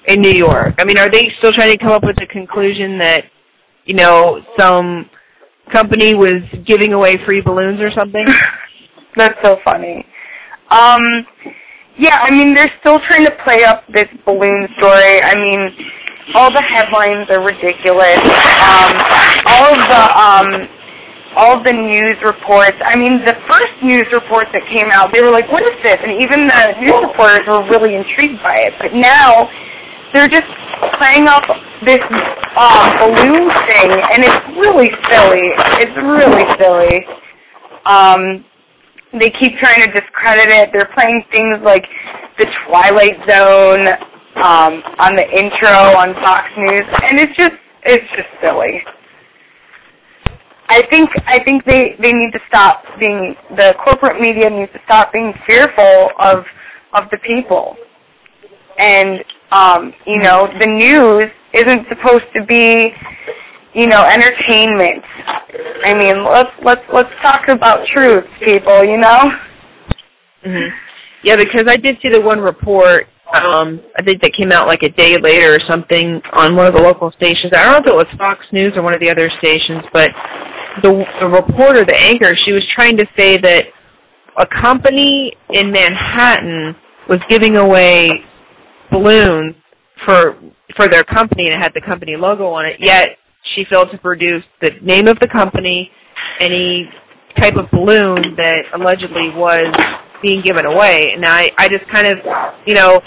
in New York? I mean, are they still trying to come up with the conclusion that, you know, some company was giving away free balloons or something? That's so funny. Yeah, I mean, they're still trying to play up this balloon story. I mean, all the headlines are ridiculous. All of the news reports. I mean, the first news reports that came out, they were like, what is this? And even the news reporters were really intrigued by it. But now, they're just playing up this balloon thing, and it's really silly. It's really silly. They keep trying to discredit it. They're playing things like the Twilight Zone on the intro on Fox News, and it's just silly. I think they need to stop being, the corporate media needs to stop being fearful of the people. And you know, the news isn't supposed to be, you know, entertainment. I mean, let's talk about truth, people, you know? Mm-hmm. Yeah, because I did see the one report, I think that came out like a day later or something on one of the local stations. I don't know if it was Fox News or one of the other stations, but the reporter, the anchor, she was trying to say that a company in Manhattan was giving away balloons for their company, and it had the company logo on it, yet she failed to produce the name of the company, any type of balloon that allegedly was being given away. And I just kind of, you know,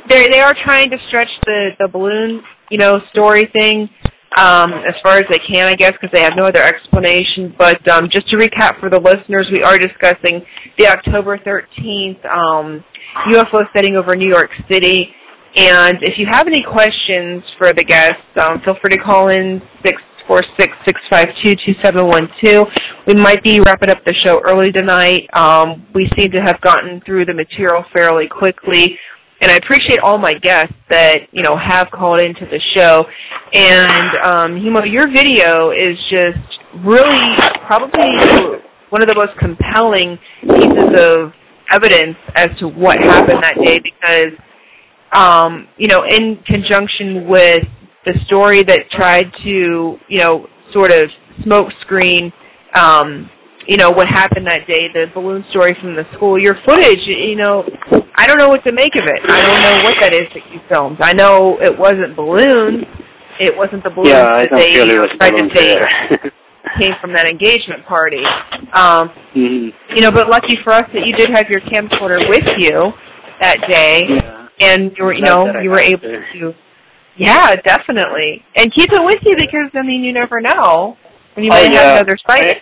they are trying to stretch the balloon, you know, story thing as far as they can, I guess, because they have no other explanation. But just to recap for the listeners, we are discussing the October 13th UFO sighting over New York City. And if you have any questions for the guests, feel free to call in 646-652-2712. We might be wrapping up the show early tonight. We seem to have gotten through the material fairly quickly. And I appreciate all my guests that, you know, have called into the show. And, you know, your video is just really probably one of the most compelling pieces of evidence as to what happened that day, because you know, in conjunction with the story that tried to, you know, sort of smoke screen, you know, what happened that day, the balloon story from the school, your footage, you know, I don't know what to make of it. I don't know what that is that you filmed. I know it wasn't balloons. It wasn't the balloons that they tried to say came from that engagement party. You know, but lucky for us that you did have your camcorder with you that day. Yeah. And you were, you know, you were able to, yeah, definitely, and keep it with you, because I mean, you never know when you might have another sighting.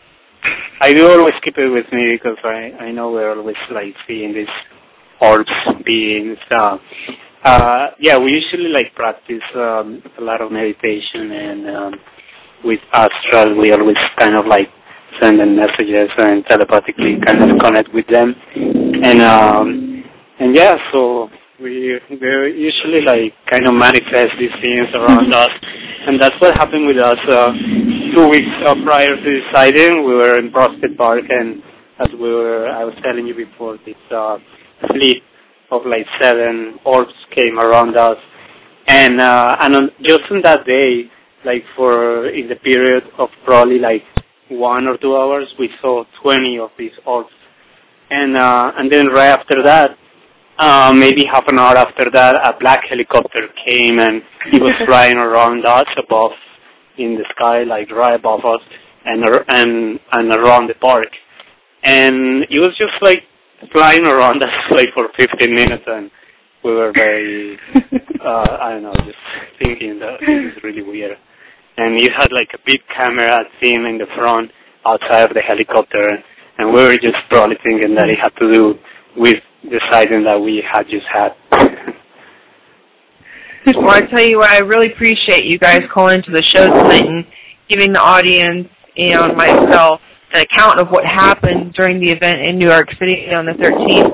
I do always keep it with me because I know we're always like seeing these orbs beings. Yeah, we usually like practice a lot of meditation, and with astral we always kind of like send them messages and telepathically kind of connect with them, and yeah, so. We usually like kind of manifest these things around us, and that's what happened with us 2 weeks prior to the sighting. We were in Prospect Park, and as I was telling you before, this fleet of like 7 orbs came around us, and just on that day, like in the period of probably like 1 or 2 hours, we saw 20 of these orbs, and then right after that. Maybe half an hour after that, a black helicopter came, and he was flying around us above in the sky, like right above us, and around the park. And it was just like flying around us like for 15 minutes, and we were very, I don't know, just thinking that this is really weird. And he had like a big camera thing in the front outside of the helicopter, and we were just probably thinking that it had to do with the sighting that we had just had. Well, I tell you what, I really appreciate you guys calling into the show tonight and giving the audience and myself an account of what happened during the event in New York City on the 13th.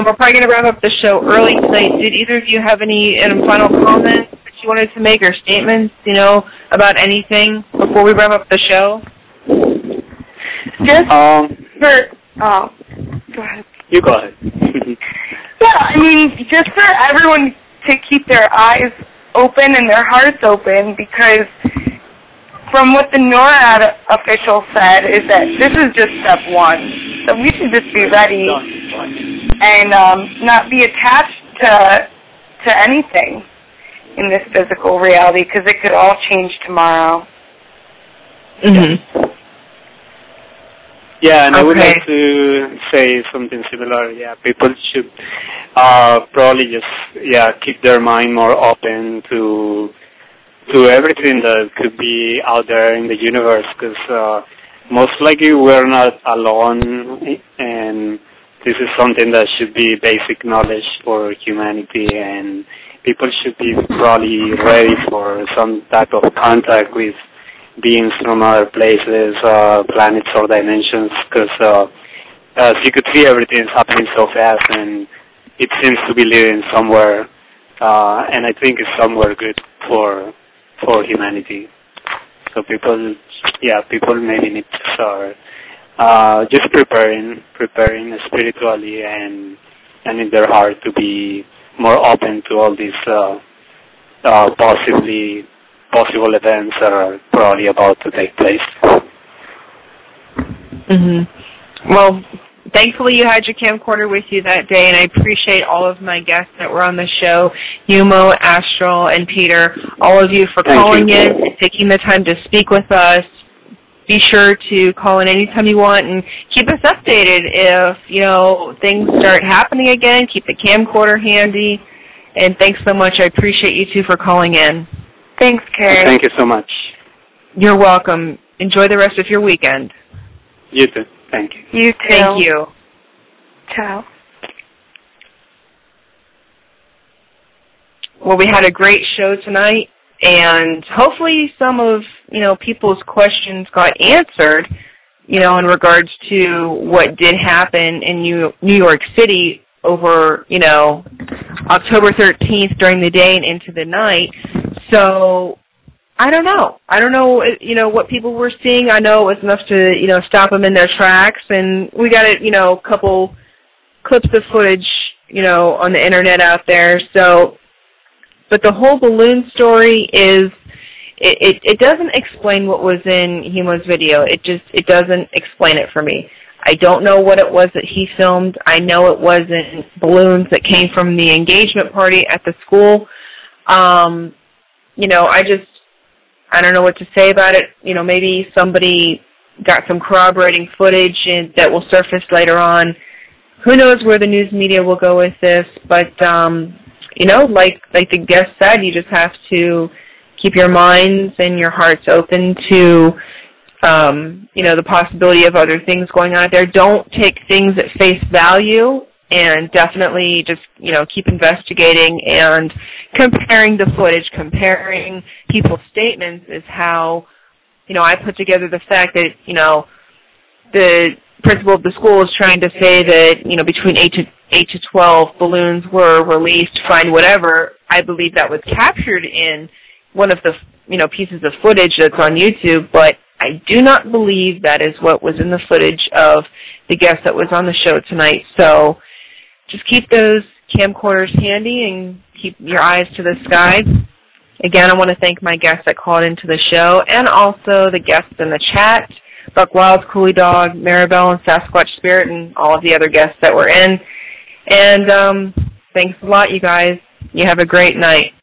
We're probably going to wrap up the show early tonight. Did either of you have any final comments that you wanted to make, or statements, you know, about anything before we wrap up the show? Just go ahead. You go ahead. Yeah, I mean, just for everyone to keep their eyes open and their hearts open, because from what the NORAD official said is that this is just step one. So we should just be ready and not be attached to anything in this physical reality, because it could all change tomorrow. Mm-hmm. Yeah, and I would like to say something similar. Yeah, people should probably just keep their mind more open to everything that could be out there in the universe, because most likely we're not alone, and this is something that should be basic knowledge for humanity, and people should be probably ready for some type of contact with beings from other places, planets or dimensions, because as you could see, everything is happening so fast, and it seems to be leading somewhere, and I think it's somewhere good for humanity. So people maybe need to start just preparing spiritually and in their heart to be more open to all these possible events that are probably about to take place. Mm-hmm. Well, thankfully you had your camcorder with you that day, and I appreciate all of my guests that were on the show, Humo, Astral, and Peter, all of you for calling in and taking the time to speak with us. Be sure to call in anytime you want and keep us updated if, things start happening again. Keep the camcorder handy. And thanks so much. I appreciate you two for calling in. Thanks, Carrie. Thank you so much. You're welcome. Enjoy the rest of your weekend. You too. Thank you. You too. Thank you. Ciao. Well, we had a great show tonight, and hopefully some of, people's questions got answered, in regards to what did happen in New York City over, October 13th during the day and into the night. So I don't know. I don't know, what people were seeing. I know it was enough to, stop them in their tracks. And we got a couple clips of footage, on the internet out there. So, but the whole balloon story is, it doesn't explain what was in Humo's video. It doesn't explain it for me. I don't know what it was that he filmed. I know it wasn't balloons that came from the engagement party at the school. I don't know what to say about it. Maybe somebody got some corroborating footage that will surface later on. Who knows where the news media will go with this? But, like the guest said, you just have to keep your minds and your hearts open to, the possibility of other things going on out there. Don't take things at face value, and definitely just, keep investigating and comparing the footage, comparing people's statements is how, I put together the fact that, the principal of the school is trying to say that, between 8 to 12 balloons were released, fine, whatever. I believe that was captured in one of the, pieces of footage that's on YouTube, but I do not believe that is what was in the footage of the guest that was on the show tonight. So just keep those camcorders handy and keep your eyes to the sky. Again, I want to thank my guests that called into the show, and also the guests in the chat, Buck Wild, Coolie Dog, Maribel, and Sasquatch Spirit, and all of the other guests that were in. And thanks a lot, you guys. You have a great night.